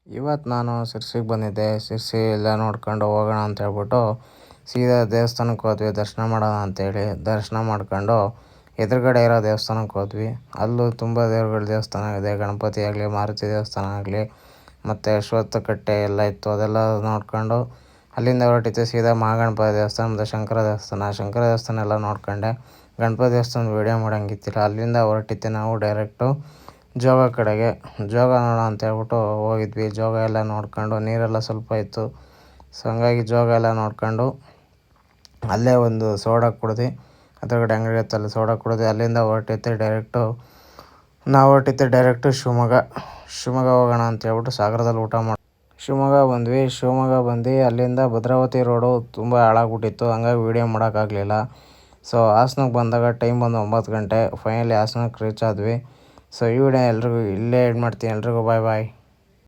ಇವತ್ತು ನಾನು ಶಿರ್ಸಿಗೆ ಬಂದಿದ್ದೆ. ಶಿರ್ಸಿ ಎಲ್ಲ ನೋಡ್ಕೊಂಡು ಹೋಗೋಣ ಅಂತ ಹೇಳ್ಬಿಟ್ಟು ಸೀದಾ ದೇವಸ್ಥಾನಕ್ಕೆ ಹೋದ್ವಿ ದರ್ಶನ ಮಾಡೋಣ ಅಂತೇಳಿ. ದರ್ಶನ ಮಾಡ್ಕೊಂಡು ಎದುರುಗಡೆ ಇರೋ ದೇವಸ್ಥಾನಕ್ಕೆ ಹೋದ್ವಿ. ಅಲ್ಲೂ ತುಂಬ ದೇವ್ರುಗಳ ದೇವಸ್ಥಾನ ಇದೆ. ಗಣಪತಿ ಆಗಲಿ, ಮಾರುತಿ ದೇವಸ್ಥಾನ ಆಗಲಿ, ಮತ್ತು ಅಶ್ವತ್ಥಕಟ್ಟೆ ಎಲ್ಲ ಇತ್ತು. ಅದೆಲ್ಲ ನೋಡ್ಕೊಂಡು ಅಲ್ಲಿಂದ ಹೊರಟಿದ್ದೆ ಸೀದಾ ಮಹಾಗಣಪತಿ ದೇವಸ್ಥಾನ ಮತ್ತು ಶಂಕರ ದೇವಸ್ಥಾನ ಎಲ್ಲ ನೋಡ್ಕೊಂಡೆ. ಗಣಪತಿ ದೇವಸ್ಥಾನದ ವೀಡಿಯೋ ಮಾಡೋಂಗಿತ್ತಿಲ್ಲ. ಅಲ್ಲಿಂದ ಹೊರಟಿದ್ದೆ ನಾವು ಡೈರೆಕ್ಟು ಜೋಗ ಕಡೆಗೆ. ಜೋಗ ನೋಡೋಣ ಅಂತ ಹೇಳ್ಬಿಟ್ಟು ಹೋಗಿದ್ವಿ. ಜೋಗ ಎಲ್ಲ ನೋಡ್ಕೊಂಡು ನೀರೆಲ್ಲ ಸ್ವಲ್ಪ ಇತ್ತು. ಸೊ ಹಂಗಾಗಿ ಜೋಗ ಎಲ್ಲ ನೋಡ್ಕೊಂಡು ಅಲ್ಲೇ ಒಂದು ಸೋಡಾ ಕುಡ್ದು, ಅದ್ರಗಡೆ ಅಂಗಡಿ ಇತ್ತಲ್ಲಿ ಸೋಡಾ ಕುಡ್ದು ಅಲ್ಲಿಂದ ನಾವು ಹೊರಟಿದ್ದೆ ಡೈರೆಕ್ಟು ಶಿವಮೊಗ್ಗ ಹೋಗೋಣ ಅಂತ ಹೇಳ್ಬಿಟ್ಟು ಸಾಗರದಲ್ಲಿ ಊಟ ಮಾಡಿ ಶಿವಮೊಗ್ಗ ಬಂದ್ವಿ. ಶಿವಮೊಗ್ಗ ಬಂದು ಅಲ್ಲಿಂದ ಭದ್ರಾವತಿ ರೋಡು ತುಂಬ ಹಾಳಾಗ್ಬಿಟ್ಟಿತ್ತು. ಹಂಗಾಗಿ ವೀಡಿಯೋ ಮಾಡೋಕ್ಕಾಗಲಿಲ್ಲ. ಸೊ ಹಾಸನಕ್ಕೆ ಬಂದಾಗ ಟೈಮ್ ಬಂದು 9 ಗಂಟೆ. ಫೈನಲಿ ಹಾಸನಕ್ಕೆ ರೀಚ್ ಆದ್ವಿ. ಸೊ ಈ ವಿಡಿಯೋ ಎಲ್ರಿಗೂ ಇಲ್ಲೇ ಎಂಡ್ ಮಾಡ್ತೀನಿ. ಎಲ್ರಿಗೂ ಬಾಯ್.